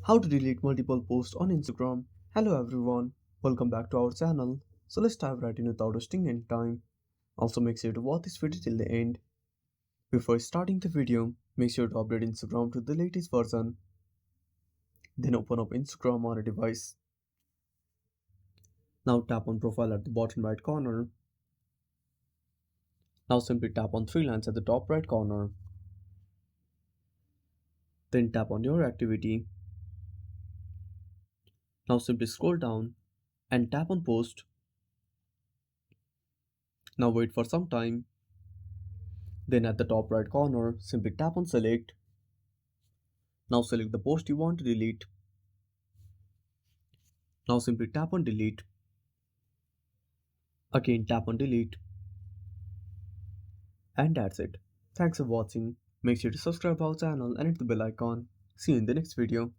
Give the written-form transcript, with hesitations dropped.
How to delete multiple posts on Instagram. Hello everyone, welcome back to our channel. So let's dive right in without wasting any time. Also make sure to watch this video till the end. Before starting the video, make sure to update Instagram to the latest version. Then open up Instagram on a device. Now tap on profile at the bottom right corner. Now simply tap on three lines at the top right corner. Then tap on your activity. Now simply scroll down and tap on post. Now wait for some time. Then at the top right corner, simply tap on select. Now select the post you want to delete. Now simply tap on delete. Again tap on delete. And that's it. Thanks for watching. Make sure to subscribe our channel and hit the bell icon. See you in the next video.